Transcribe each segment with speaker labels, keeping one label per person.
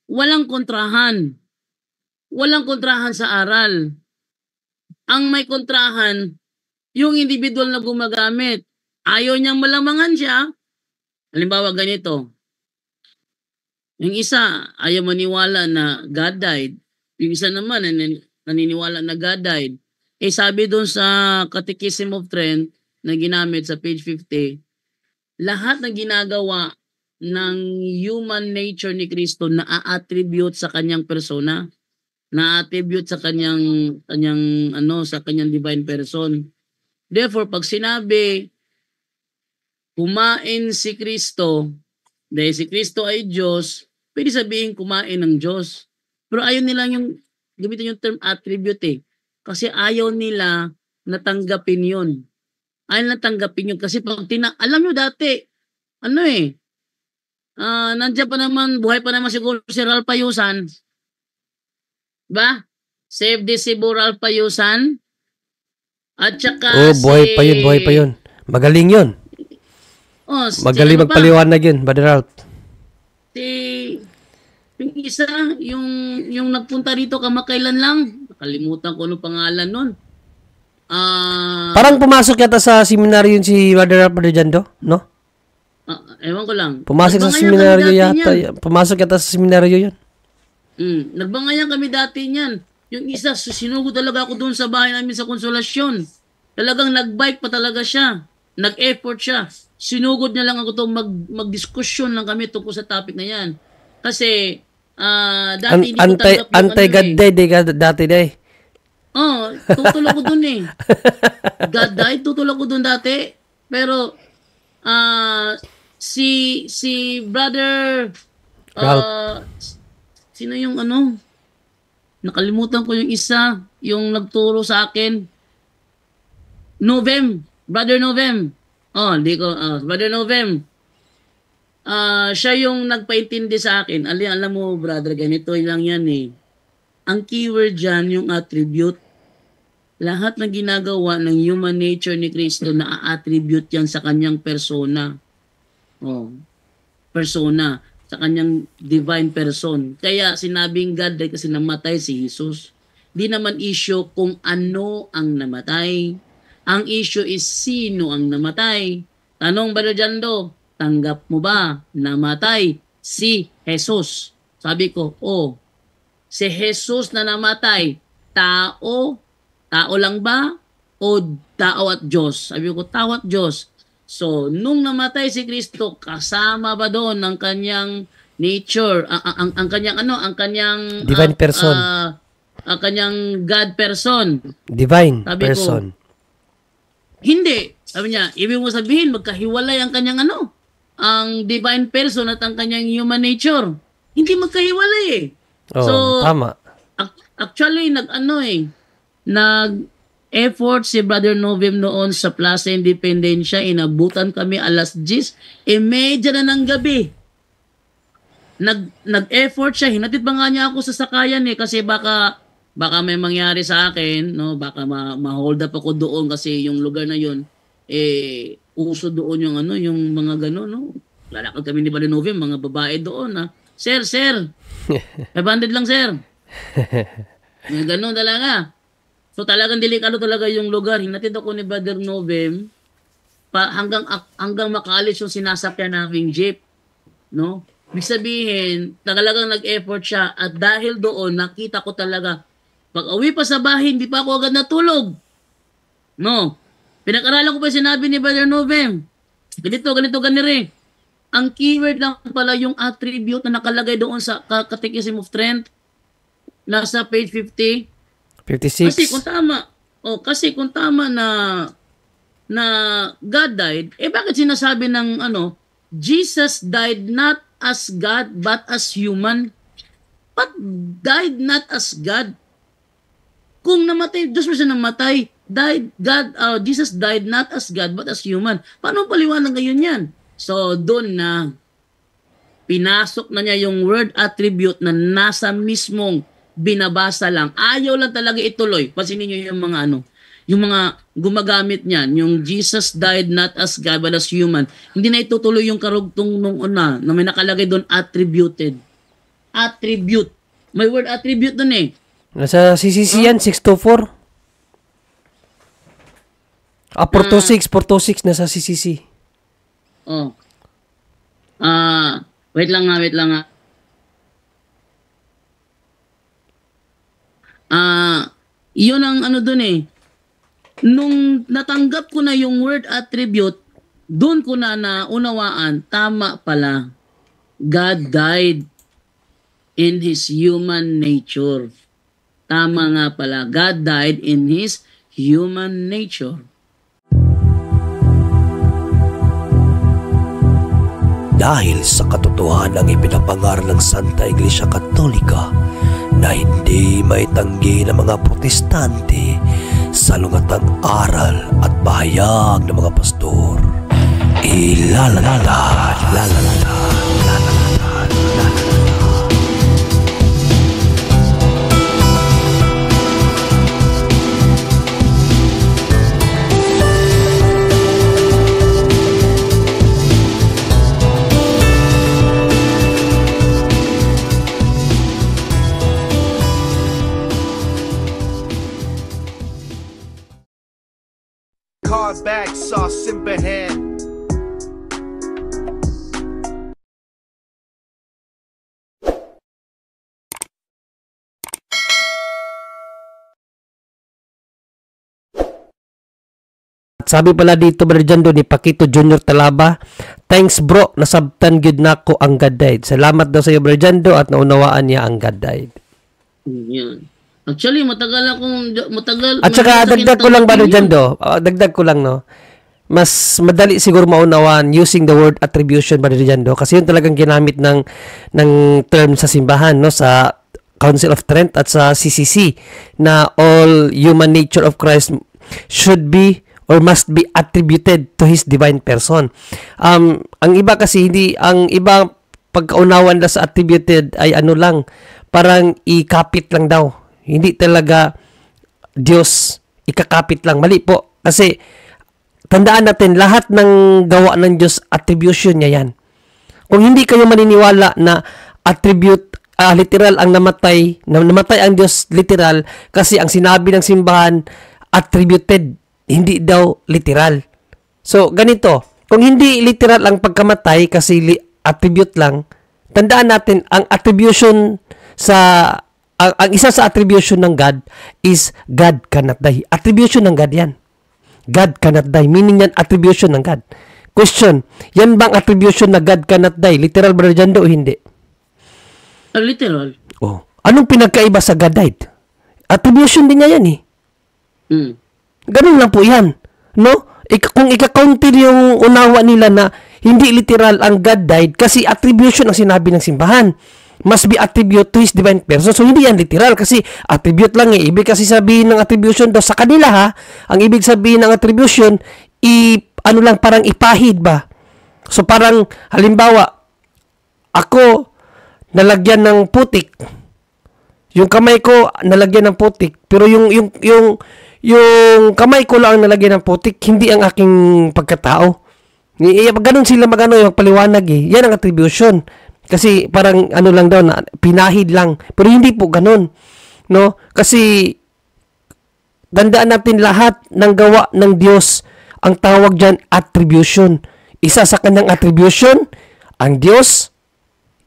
Speaker 1: walang kontrahan. Walang kontrahan sa aral. Ang may kontrahan, yung individual na gumagamit. Ayaw niyang malamangan siya. Halimbawa ganito. Yung isa, ayaw maniwala na God died. Yung isa naman, naniniwala na God died. Sabi doon sa Catechism of Trent na ginamit sa page 50, lahat ng ginagawa ng human nature ni Kristo na a-attribute sa kanyang persona, na-attribute sa kanyang sa kanyang divine person. Therefore, pag sinabi kumain si Kristo, dahil si Kristo ay Diyos, pwede sabihin kumain ng Diyos. Pero ayaw nila yung gamitin yung term attribute kasi ayaw nila natanggapin yun. Ayaw natanggapin yun kasi pag alam nyo dati, nandiyan pa naman, buhay pa naman siguro si Ralph Payusan. Ba? Save the si Ralph Payusan. At saka
Speaker 2: buhay pa yun. Magaling yun. Magaling magpaliwanag yun, Brother Ralph.
Speaker 1: Yung isa, yung nagpunta dito kamakailan lang, nakalimutan ko anong pangalan nun.
Speaker 2: Parang pumasok yata sa seminaryo yun si Brother Ralph Jando, no?
Speaker 1: Ewan ko lang.
Speaker 2: Pumasok sa seminaryo yata. Pumasok yata sa seminaryo yun.
Speaker 1: Nagbangayan kami dati niyan. Yung isa, sinugo talaga ako doon sa bahay namin sa Konsolasyon. Talagang nagbike pa talaga siya. Nag-effort siya. Sinugod niya lang ako to mag-diskusyon lang kami tungkol sa topic na yan. Kasi, dati hindi ko tanggap yung
Speaker 2: anti-God dati day.
Speaker 1: Tutulog ko dun God died, tutulog ko dun dati. Pero, si brother, sino yung nakalimutan ko yung isa, yung nagturo sa akin, Brother Novem. Brother Novem. Siya yung nagpaintindi sa akin. Alam mo, brother, ganito lang yan Ang keyword dyan, yung attribute. Lahat ng ginagawa ng human nature ni Kristo na a-attribute yan sa kanyang persona. Persona. Sa kanyang divine person. Kaya sinabing God dahil kasi namatay si Jesus. Di naman issue kung ano ang namatay. Ang issue is sino ang namatay. Tanong ba Jando, tanggap mo ba namatay si Jesus? Sabi ko, si Jesus na namatay, tao lang ba? O tao at Diyos? Sabi ko, tao at Diyos. So, nung namatay si Kristo, kasama ba doon ang kanyang nature, ang kanyang
Speaker 2: divine person.
Speaker 1: Ang kanyang God person.
Speaker 2: Divine person.
Speaker 1: Hindi. Sabi niya, ibig mo sabihin, magkahiwalay ang kanyang ang divine person at ang kanyang human nature. Hindi magkahiwalay So,
Speaker 2: tama.
Speaker 1: Actually, nag-effort si Brother Novem noon sa Plaza Independencia. Inabutan kami alas 10:30 na ng gabi. Nag-effort siya. Hinatid ba nga niya ako sa sakayan kasi baka may mangyari sa akin, no? Baka ma-hold up ako doon kasi yung lugar na yun, uso doon yung yung mga gano'n, no? Lalakad kami ni Brother Novem, mga babae doon, Sir, 500 lang, sir. Gano'n talaga. So talagang delikado talaga yung lugar. Hinatid ako ni Brother Novem hanggang makaalis yung sinasakyan naming jeep, no? Ibig sabihin, talagang nag-effort siya at dahil doon, nakita ko talaga, pag uwi pa sa bahay, hindi pa ako agad natulog. No. Pinag-aralan ko pa sinabi ni Brother Novem. Ganito, ganire. Ang keyword lang pala yung attribute na nakalagay doon sa Catechism of Trent. Nasa page 50.
Speaker 2: 56.
Speaker 1: Kasi kung tama na God died, bakit sinasabi ng Jesus died not as God but as human? But died not as God. Kung namatay, Diyos mo siya namatay, Jesus died not as God but as human. Paano paliwanag ngayon yan? So, doon na pinasok na niya yung word attribute na nasa mismong binabasa lang. Ayaw lang talaga ituloy. Pansinin niyo yung mga yung mga gumagamit niyan, yung Jesus died not as God but as human. Hindi na itutuloy yung karugtong nung una na may nakalagay doon attributed. attribute. May word attribute dun eh.
Speaker 2: Nasa CCC yan, 624. 426 nasa CCC.
Speaker 1: Oh. Wait lang nga. Yun ang ano dun eh. Nung natanggap ko na yung word attribute, doon ko na naunawaan, tama pala. God died in His human nature. Tama nga pala. God died in His human nature.
Speaker 2: Dahil sa katotohanan ng ipinapangaral ng Santa Iglesia Katolika na hindi maitanggi ng mga protestante sa lungatang aral at bahayag ng mga pastor.
Speaker 3: Car bag sauce in hand.
Speaker 2: Sabi pala dito, Brother Jando, ni Paquito Junior Talaba, thanks bro, nasabtan gid nako ang God died. Salamat daw sa iyo, Brother Jando, at naunawaan niya ang God died.
Speaker 1: Yan. Actually, matagal.
Speaker 2: At saka dagdag ko lang, Brother Jando, dagdag ko lang, no. Mas madali siguro maunawaan using the word attribution, Brother Jando, kasi yun talagang ginamit ng term sa simbahan, no, sa Council of Trent at sa CCC, na all human nature of Christ should be or must be attributed to His divine person. Ang iba kasi ang iba pagkaunawan na sa attributed ay ano lang, parang ikapit lang daw. Hindi talaga Diyos, ikakapit lang. Mali po. Kasi tandaan natin, lahat ng gawa ng Diyos, attribution niya yan. Kung hindi kayo maniniwala na attribute, literal ang namatay ang Diyos literal, kasi ang sinabi ng simbahan, attributed, hindi daw literal. So, ganito. Kung hindi literal ang pagkamatay kasi attribute lang, tandaan natin, ang attribution ang isa sa attribution ng God is God cannot die. Attribution ng God yan. God cannot die. Meaning yan, attribution ng God. Question, yan bang attribution na God cannot die? Literal, Brother Jando, o hindi?
Speaker 1: Literal.
Speaker 2: Oh. Anong pinagkaiba sa God died? Attribution din niya yan eh. Ganun lang po yan. No? Kung ika-counter yung unawa nila na hindi literal ang God died kasi attribution ang sinabi ng simbahan. Must be attribute to His divine person. So, hindi yan literal kasi attribute lang eh. Ibig kasi sabihin ng attribution daw sa kanila ha. Ang ibig sabihin ng attribution, parang ipahid ba? So, parang halimbawa, ako nalagyan ng putik. Yung kamay ko nalagyan ng putik. Pero yung kamay ko lang nalagyan ng putik, hindi ang aking pagkatao. Ganun sila yung paliwanag eh. Yan ang attribution. Kasi parang lang daw na pinahid lang. Pero hindi po ganun. No? Kasi tandaan natin lahat ng gawa ng Diyos, ang tawag dyan attribution. Isa sa kanyang attribution, ang Diyos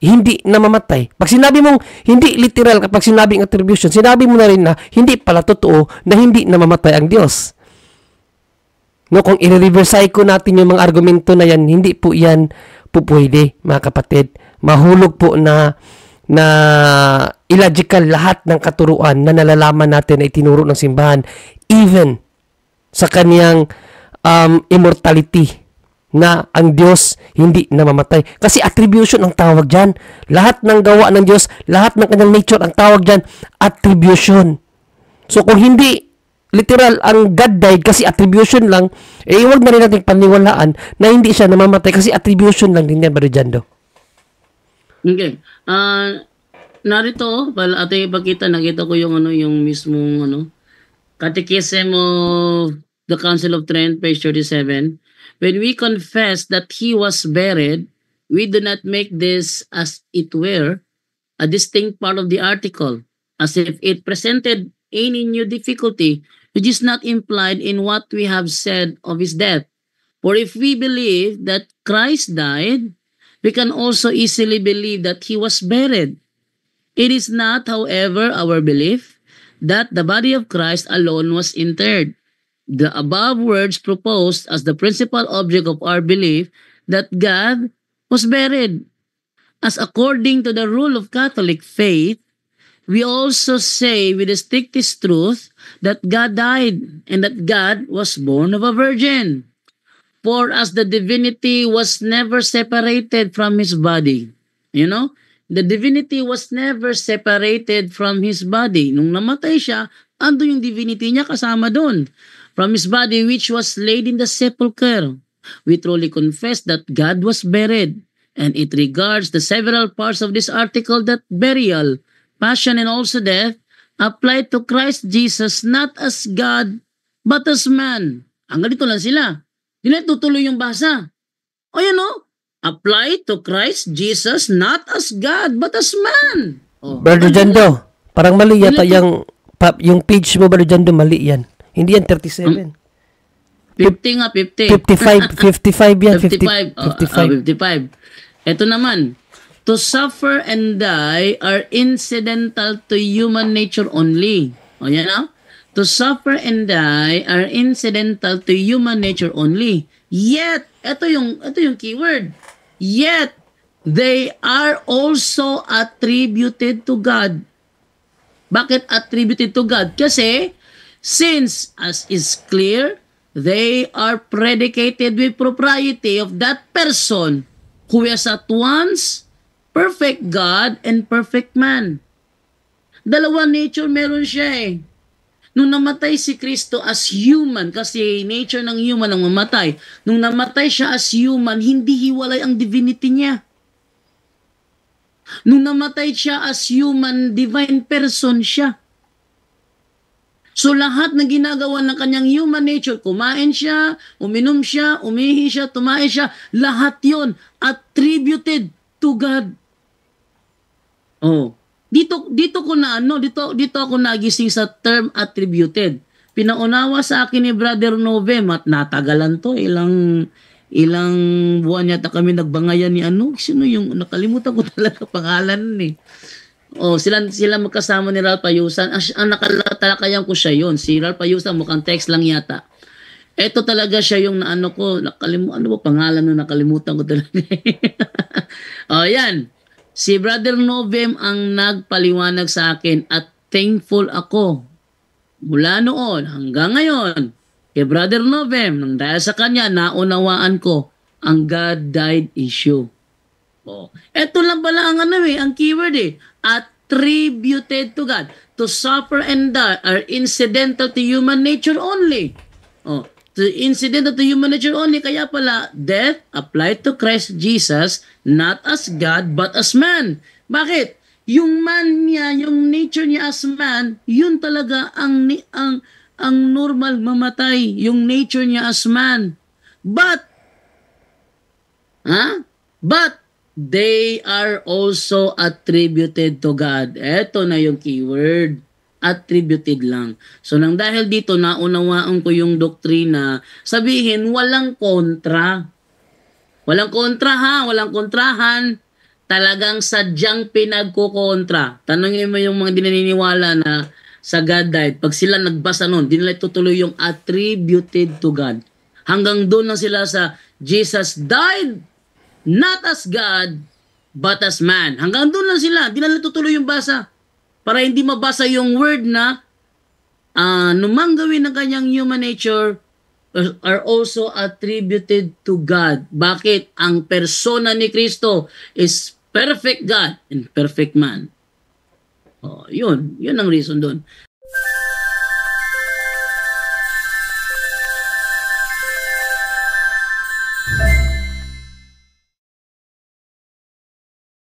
Speaker 2: hindi namamatay. Pag sinabi mong hindi literal, kapag sinabing attribution, sinabi mo na rin na hindi pala totoo na hindi namamatay ang Diyos. No, kung i-reverse ko natin yung mga argumento na yan, hindi po yan po pwede, mga kapatid. Mahulog po na illogical lahat ng katuruan na nalalaman natin na itinuro ng simbahan, even sa kaniyang immortality, na ang Diyos hindi namamatay. Kasi attribution ang tawag dyan. Lahat ng gawa ng Diyos, lahat ng kanyang nature, ang tawag dyan, attribution. So kung hindi literal ang God died kasi attribution lang, huwag na rin natin paniwalaan na hindi siya namamatay kasi attribution lang din yan, Brother Jando.
Speaker 1: Okay. Narito, pala ating ipakita, nakita ko yung mismong Catechism of the Council of Trent, page 37. When we confess that He was buried, we do not make this as it were a distinct part of the article, as if it presented any new difficulty which is not implied in what we have said of his death. For if we believe that Christ died, we can also easily believe that he was buried. It is not, however, our belief that the body of Christ alone was interred. The above words proposed as the principal object of our belief that God was buried. As according to the rule of Catholic faith, we also say with the strictest truth that God died and that God was born of a virgin. For as the divinity was never separated from his body, the divinity was never separated from his body. Nung namatay siya, ando yung divinity niya kasama doon. From his body which was laid in the sepulchre. We truly confess that God was buried, and it regards the several parts of this article that burial, passion, and also death apply to Christ Jesus not as God, but as man. Ang ganito lang sila. Hindi na tutuloy yung basa. O yan o, apply to Christ Jesus not as God, but as man. O,
Speaker 2: Brother Jando, parang mali yata yung page mo, Brother Jando, mali yan. Hindi yan 37.
Speaker 1: 50 nga, 50.
Speaker 2: 55 yan.
Speaker 1: 55. Ito naman, to suffer and die are incidental to human nature only. O yan o. To suffer and die are incidental to human nature only. Yet, ito yung keyword. Yet, they are also attributed to God. Bakit attributed to God? Kasi, since, as is clear, they are predicated with propriety of that person who is at once perfect God and perfect man. Dalawa nature meron siya eh. Nung namatay si Kristo as human, kasi nature ng human ang mamatay, nung namatay siya as human, hindi hiwalay ang divinity niya. Nung namatay siya as human, divine person siya. So lahat ng ginagawa ng kanyang human nature, kumain siya, uminom siya, umihi siya, tumae siya, lahat yon attributed to God. Oh. Dito ako nagising sa term attributed. Pinaunawa sa akin ni Brother Novem at natagalan to, ilang buwan yata kami nagbangayan ni sino yung nakalimutan ko talaga pangalan ni. Sila magkasama ni Ralph Ayusan. Ang nakatalakayan ko siya yon. Si Ralph Ayusan mukhang text lang yata. Ito talaga siya yung ano ba pangalan no, nakalimutan ko talaga. Yan. Si Brother Novem ang nagpaliwanag sa akin at thankful ako mula noon hanggang ngayon kay Brother Novem nang dahil sa kanya naunawaan ko ang God died issue. Ito lang pala ang keyword attributed to God. To suffer and die are incidental to human nature only. Incidental to human nature only, kaya pala death applied to Christ Jesus not as God but as man. Bakit? Yung man niya, yung nature niya as man, yun talaga ang normal mamatay, yung nature niya as man. But they are also attributed to God. Eto na yung keyword. Attributed lang. So nang dahil dito naunawaan ko yung doktrina, sabihin walang kontra. Walang kontra walang kontrahan. Talagang sadyang pinagkukontra. Tanungin mo yung mga dinaniniwala na sa God died. Pag sila nagbasa nun, di nila tutuloy yung attributed to God. Hanggang doon lang sila sa Jesus died not as God but as man. Hanggang doon lang sila. Di nila tutuloy yung basa. Para hindi mabasa yung word na numanggawin ng kanyang human nature are also attributed to God. Bakit? Ang persona ni Kristo is perfect God and perfect man. Yun ang reason doon.